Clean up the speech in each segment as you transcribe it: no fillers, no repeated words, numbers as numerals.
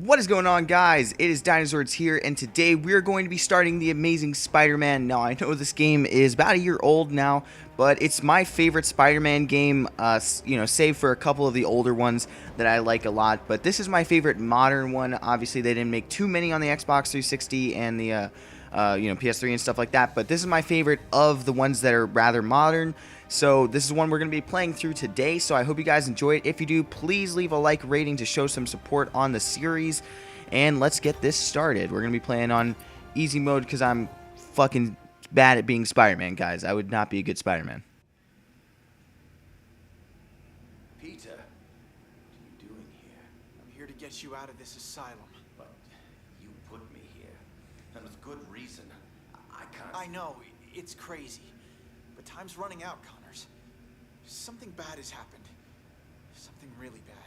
What is going on, guys? It is Dinozords here, and today we're going to be starting the Amazing Spider-Man. Now, I know this game is about a year old now, but it's my favorite Spider-Man game, save for a couple of the older ones that I like a lot. But this is my favorite modern one. Obviously, they didn't make too many on the Xbox 360 and the PS3 and stuff like that, but this is my favorite of the ones that are rather modern. So this is one we're going to be playing through today, so I hope you guys enjoy it. If you do, please leave a like rating to show some support on the series, and let's get this started. We're going to be playing on easy mode because I'm fucking bad at being Spider-Man, guys. I would not be a good Spider-Man. Peter, what are you doing here? I'm here to get you out of this asylum. But you put me here, and with good reason. I can't... I know, it's crazy. But time's running out, Connors. Something bad has happened. Something really bad.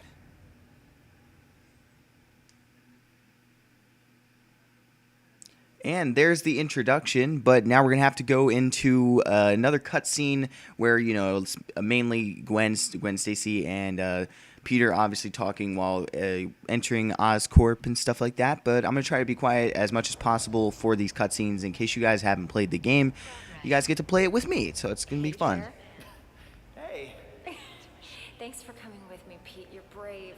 And there's the introduction, but now we're going to have to go into another cutscene where, you know, it's mainly Gwen, Stacy, and Peter obviously talking while entering Oscorp and stuff like that. But I'm going to try to be quiet as much as possible for these cutscenes in case you guys haven't played the game. You guys get to play it with me, so it's going to be fun. Hey. Thanks for coming with me, Pete. You're brave.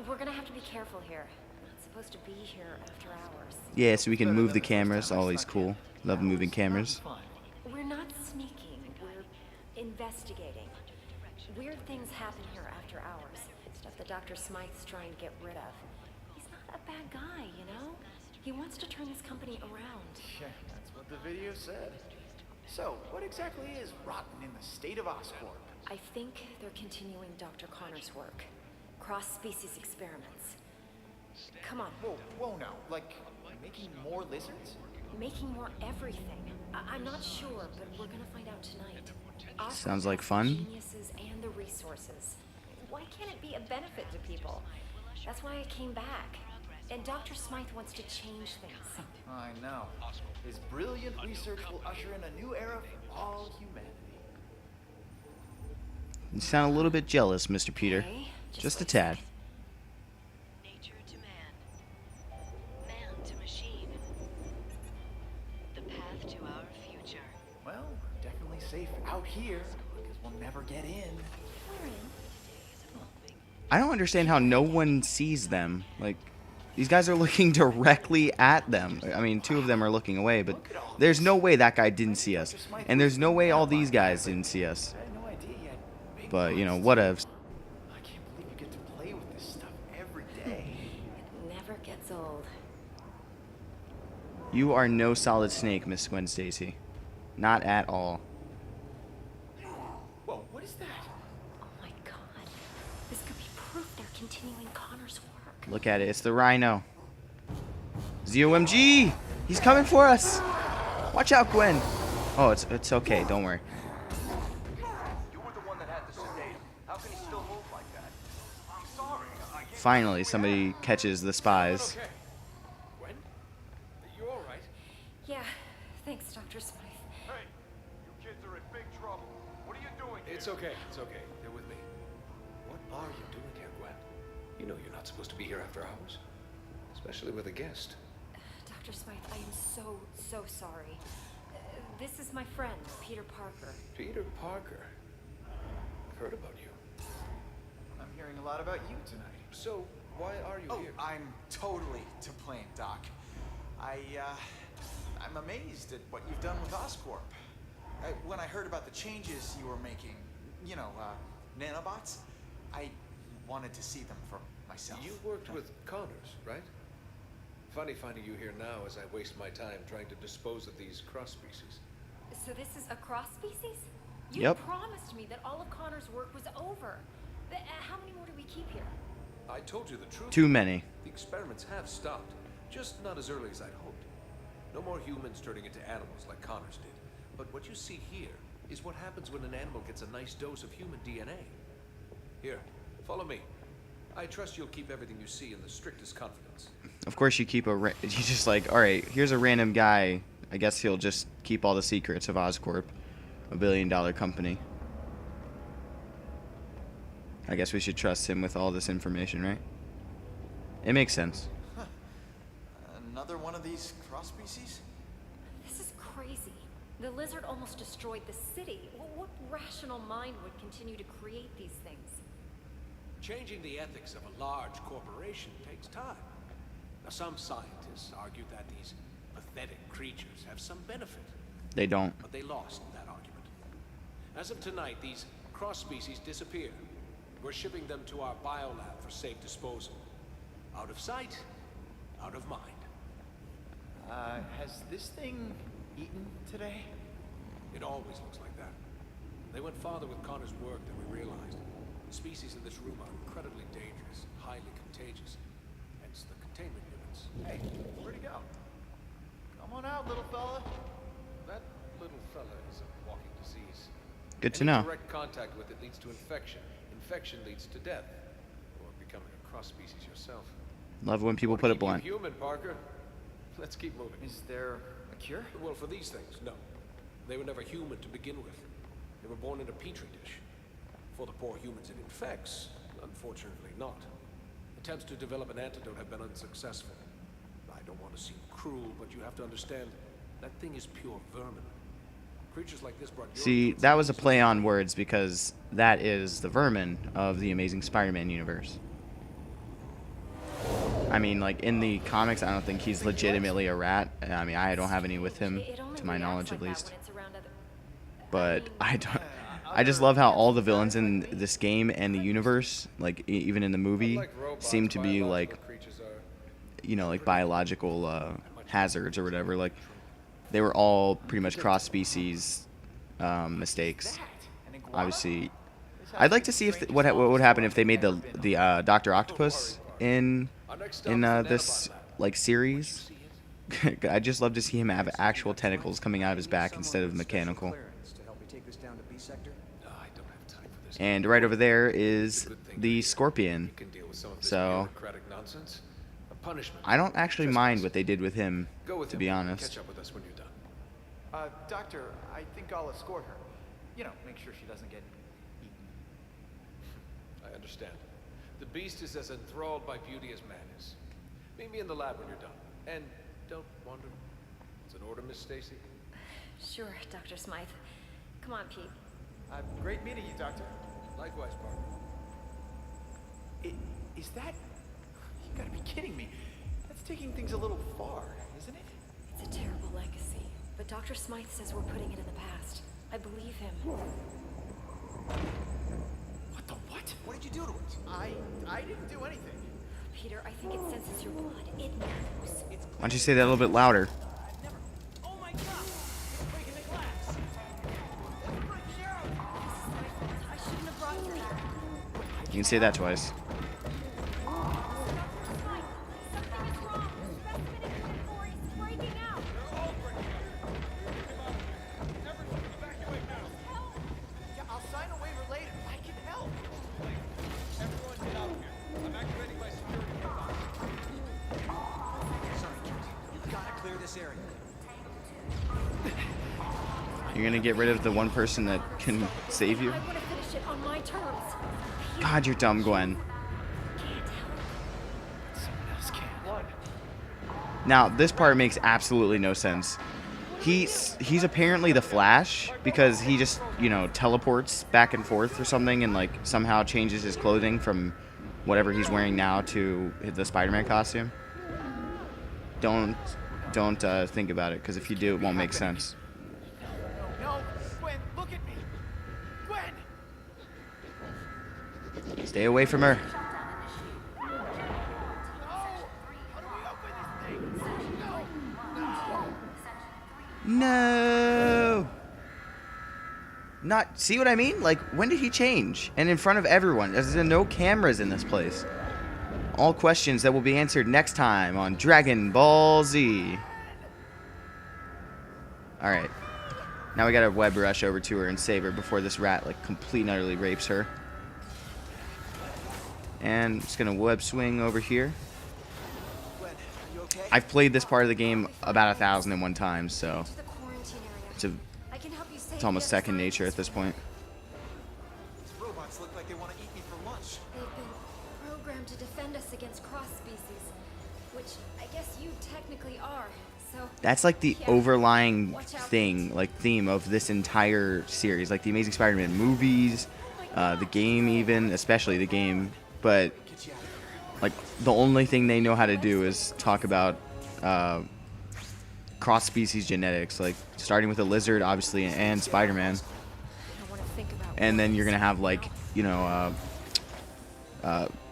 We're going to have to be careful here. I'm not supposed to be here after hours. Yeah, so we can move the cameras. Always cool. Love moving cameras. We're not sneaking. We're investigating. Weird things happen here after hours. Stuff that Dr. Smythe's trying to get rid of. He's not a bad guy, you know? He wants to turn this company around. Yeah, that's what the video said. So, what exactly is rotten in the state of Oscorp? I think they're continuing Dr. Connor's work. Cross-species experiments. Come on. Whoa now. Like, making more lizards? Making more everything. I'm not sure, but we're gonna find out tonight. Sounds like fun. The geniuses and the resources. Why can't it be a benefit to people? That's why I came back. And Dr. Smythe wants to change things. I know. His brilliant research will usher in a new era for all humanity. You sound a little bit jealous, Mr. Peter. Okay, Just a wait tad. second. Nature to man, man to machine. The path to our future. Well, we're definitely safe out here, because we'll never get in. We're in. I don't understand how no one sees them. Like, these guys are looking directly at them. I mean, two of them are looking away, but there's no way that guy didn't see us. And there's no way all these guys didn't see us. I had no idea yet. But, you know, whatevs. I can't believe you get to play with this stuff every day. It never gets old. You are no solid snake, Miss Gwen Stacy. Not at all. Whoa, what is that? Oh my god. This could be proof they're continuing Connor's work. Look at it. It's the Rhino. ZOMG! He's coming for us! Watch out, Gwen! Oh, it's okay. Don't worry. You were the one that had to sedate him. How can he still move like that? I'm sorry. Finally, somebody catches the spies. Okay. Gwen? Are you alright? Yeah, thanks, Dr. Smythe. Hey, you kids are in big trouble. What are you doing here? It's okay. They're with me. What are you doing here, Gwen? You know you're not supposed to be here after hours. Especially with a guest. Dr. Smythe, I am so sorry. This is my friend, Peter Parker. Peter Parker. I've heard about you. I'm hearing a lot about you tonight. So, why are you here? I'm totally to blame, Doc. I'm amazed at what you've done with Oscorp. When I heard about the changes you were making, you know, nanobots, I wanted to see them for myself. You worked with Connors, right? Funny finding you here now as I waste my time trying to dispose of these cross-species. So this is a cross species? You Yep. promised me that all of Connor's work was over. How many more do we keep here? I told you the truth. Too many. The experiments have stopped, just not as early as I'd hoped. No more humans turning into animals like Connors did. But what you see here is what happens when an animal gets a nice dose of human DNA. Here, follow me. I trust you'll keep everything you see in the strictest confidence. Of course, you keep you just like, all right, here's a random guy. I guess he'll just keep all the secrets of Oscorp, a billion-dollar company. I guess we should trust him with all this information, right? It makes sense. Another one of these cross species? This is crazy. The lizard almost destroyed the city. What rational mind would continue to create these things? Changing the ethics of a large corporation takes time. Now, some scientists argue that these pathetic creatures have some benefit, They don't. but they lost that argument. As of tonight, these cross-species disappear. We're shipping them to our biolab for safe disposal. Out of sight, out of mind. Has this thing eaten today? It always looks like that. They went farther with Connor's work than we realized. The species in this room are incredibly dangerous, highly contagious. Hence the containment units. Hey, where'd he go? Come on out, little fella. That little fella is a walking disease. Good to Any know. direct contact with it leads to infection. Infection leads to death. Or becoming a cross-species yourself. Love when people put it Keep you blunt. human, Parker. Let's keep moving. Is there a cure? Well, for these things, no. They were never human to begin with. They were born in a petri dish. For the poor humans it infects, unfortunately not. Attempts to develop an antidote have been unsuccessful. I don't want to seem cruel, but you have to understand, that thing is pure vermin. Creatures like this brought your See, that was a play on words because that is the Vermin of the Amazing Spider-Man universe. I mean, like, in the comics, I don't think he's legitimately a rat. I mean, I don't have any with him, It only to my reacts knowledge like at that least. when it's around other- But I don't. I just love how all the villains in this game and the universe, like even in the movie, seem to be like, you know, like biological hazards or whatever. Like they were all pretty much cross-species mistakes. Obviously, I'd like to see if what would happen if they made the Dr. Octopus in this like series. I'd just love to see him have actual tentacles coming out of his back instead of mechanical. And right over there is the Scorpion. So I don't actually mind what they did with him, to be honest. Catch up with us when you're done. Doctor, I think I'll escort her. You know, make sure she doesn't get eaten. I understand. The beast is as enthralled by beauty as man is. Meet me in the lab when you're done. And don't wander. It's an order, Miss Stacy. Sure, Dr. Smythe. Come on, Pete. Great meeting you, Doctor. Likewise, Parker. Is that... You gotta be kidding me. That's taking things a little far, isn't it? It's a terrible legacy, but Dr. Smythe says we're putting it in the past. I believe him. What the what? What did you do to it? I didn't do anything. Peter, I think it senses your blood. It knows. Why don't you say that a little bit louder? Oh my god! It's breaking the glass! It's breaking out! I shouldn't have brought you here. You can say that twice. Yeah, I'll sign a waiver later. I can help. Everyone get out here. I'm activating my security robots. Sorry, kid. You gotta clear this area. You're gonna get rid of the one person that can save you? I want to finish it on my terms. God, you're dumb, Gwen. Someone else can. Now, this part makes absolutely no sense. He's apparently the Flash because he just, you know, teleports back and forth or something and like somehow changes his clothing from whatever he's wearing now to the Spider-Man costume. Don't think about it because if you do, it won't make sense. No, Gwen, look at me. Gwen! Stay away from her. No! How do we open this thing? No! No. Not see what I mean? Like when did he change? And in front of everyone. There's no cameras in this place. All questions that will be answered next time on Dragon Ball Z. All right. Now we gotta web rush over to her and save her before this rat like completely and utterly rapes her. And I'm just gonna web swing over here. Gwen, are you okay? I've played this part of the game about 1,001 times, so To the quarantine area. it's a I can help you save it's almost the other second nature at scientists. this point. These robots look like they want to eat me for lunch. They've been programmed to defend us against cross species, which I guess you technically are. So That's like the yeah, overlying watch out. theme of this entire series, like the Amazing Spider-Man movies, the game even, especially the game. But Get you out of here. like the only thing they know how to do is talk about cross-species genetics, like starting with a lizard, obviously, and Spider-Man, I don't want to think about and then you're gonna have like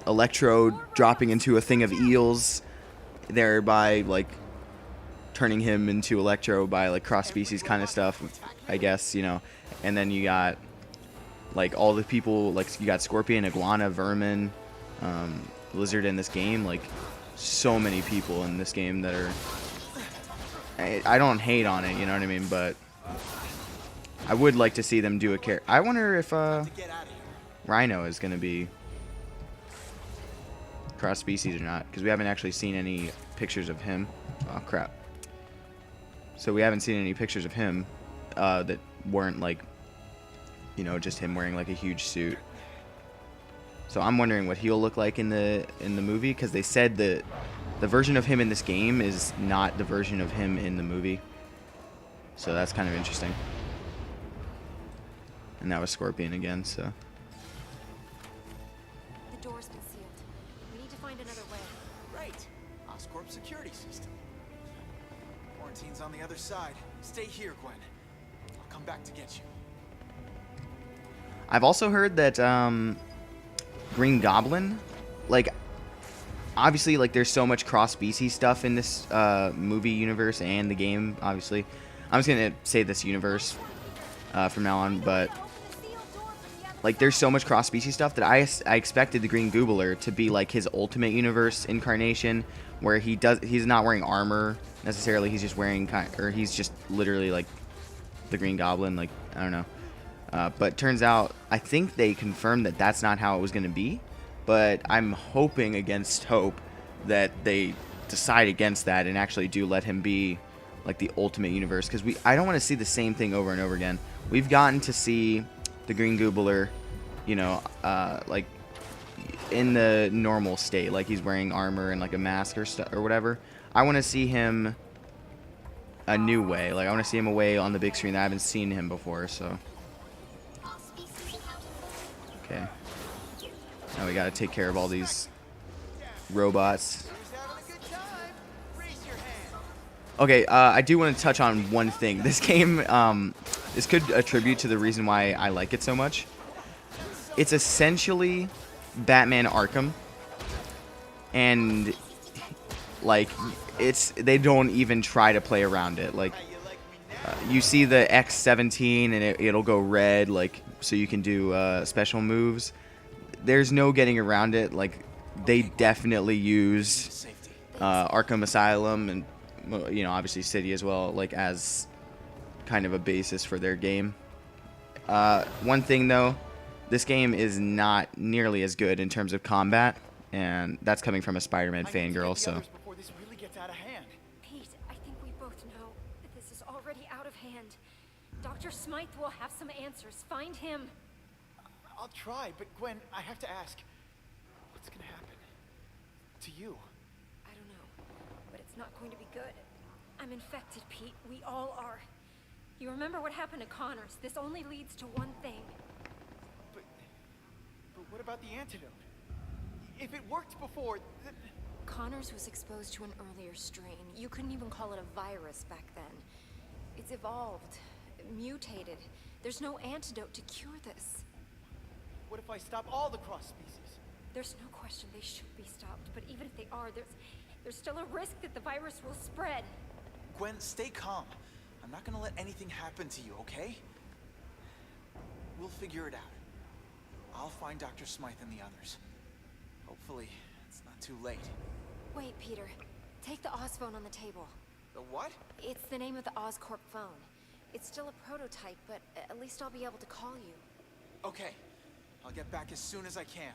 Electro dropping into a thing of eels, thereby like turning him into Electro by like cross-species kind of stuff, I guess, and then you got like all the people, like you got Scorpion, Iguana, Vermin, Lizard in this game, like so many people in this game that are, I don't hate on it, you know what I mean, but I would like to see them do a character. I wonder if Get out of here. Rhino is going to be cross-species or not, because we haven't actually seen any pictures of him. Oh crap. So we haven't seen any pictures of him that weren't like, just him wearing like a huge suit. So I'm wondering what he'll look like in the movie, because they said that the version of him in this game is not the version of him in the movie. So that's kind of interesting. And that was Scorpion again, so. The door's been sealed. We need to find another way. Right. Oscorp security system. Quarantine's on the other side. Stay here, Gwen. I'll come back to get you. I've also heard that Green Goblin, like, obviously, like, there's so much cross-species stuff in this movie universe and the game, obviously. I'm just going to say this universe from now on, but, like, there's so much cross-species stuff that I expected the Green Goobler to be, like, his Ultimate Universe incarnation, where he's not wearing armor, necessarily, he's just wearing, he's just literally, like, the Green Goblin, like, I don't know. But turns out, I think they confirmed that that's not how it was going to be. But I'm hoping against hope that they decide against that and actually do let him be like the Ultimate Universe. Because I don't want to see the same thing over and over again. We've gotten to see the Green Goobler, like in the normal state, like he's wearing armor and like a mask or whatever. I want to see him a new way. Like I want to see him away on the big screen that I haven't seen him before. So. Okay. Now we gotta take care of all these robots. Okay, I do want to touch on one thing. This game, this could attribute to the reason why I like it so much. It's essentially Batman Arkham. And, like, they don't even try to play around it. Like, you see the X-17 and it'll go red, like, so you can do special moves. There's no getting around it. Like, they definitely use Arkham Asylum and, obviously City as well, like, as kind of a basis for their game. One thing, though, this game is not nearly as good in terms of combat, and that's coming from a Spider-Man fangirl, so. Before this really gets out of hand. Pete, I think we both know that this is already out of hand. Dr. Smythe will have some answers. Find him. I'll try, but Gwen, I have to ask, what's gonna happen to you? I don't know, but it's not going to be good. I'm infected, Pete. We all are. You remember what happened to Connors? This only leads to one thing. But what about the antidote? If it worked before, Connors was exposed to an earlier strain. You couldn't even call it a virus back then. It's evolved, mutated. There's no antidote to cure this. what if I stop all the cross species? There's no question they should be stopped, but even if they are, there's still a risk that the virus will spread. Gwen, stay calm. I'm not gonna let anything happen to you, okay? We'll figure it out. I'll find Dr. Smythe and the others. Hopefully, it's not too late. Wait, Peter. Take the Oz phone on the table. The what? It's the name of the Oscorp phone. It's still a prototype, but at least I'll be able to call you. Okay. I'll get back as soon as I can.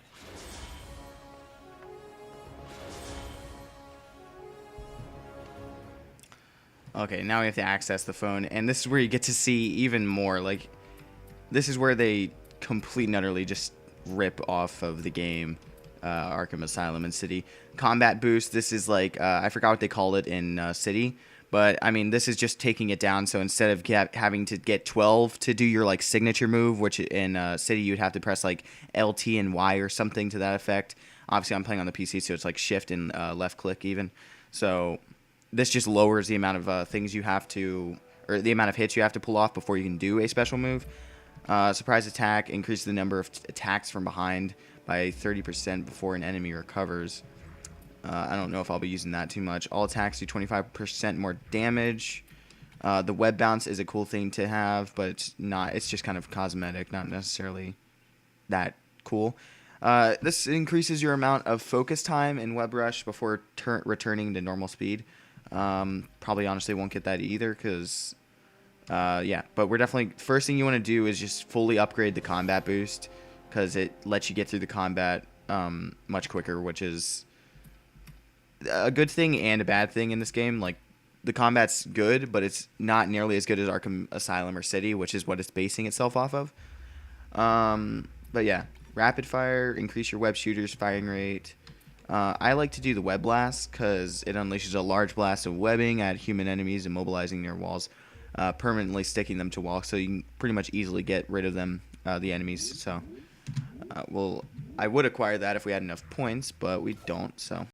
Okay, now we have to access the phone, and this is where you get to see even more. Like, this is where they complete and utterly just rip off of the game Arkham Asylum and City. Combat boost, this is like, I forgot what they called it in City, but I mean, this is just taking it down. So instead of having to get 12 to do your like signature move, which in City you'd have to press like LT and Y or something to that effect. Obviously, I'm playing on the PC, so it's like shift and left click even. So this just lowers the amount of things you have to, or the amount of hits you have to pull off before you can do a special move. Surprise attack increases the number of attacks from behind by 30% before an enemy recovers. I don't know if I'll be using that too much. All attacks do 25% more damage. The web bounce is a cool thing to have, but it's not. It's just kind of cosmetic, not necessarily that cool. This increases your amount of focus time in web rush before returning to normal speed. Probably honestly won't get that either because, yeah. But we're definitely, first thing you want to do is just fully upgrade the combat boost because it lets you get through the combat much quicker, which is a good thing and a bad thing in this game. Like, the combat's good, but it's not nearly as good as Arkham Asylum or City, which is what it's basing itself off of. But yeah, rapid fire, increase your web shooter's firing rate. I like to do the web blast because it unleashes a large blast of webbing at human enemies, immobilizing their walls, permanently sticking them to walls, so you can pretty much easily get rid of them, the enemies. So, well, I would acquire that if we had enough points, but we don't, so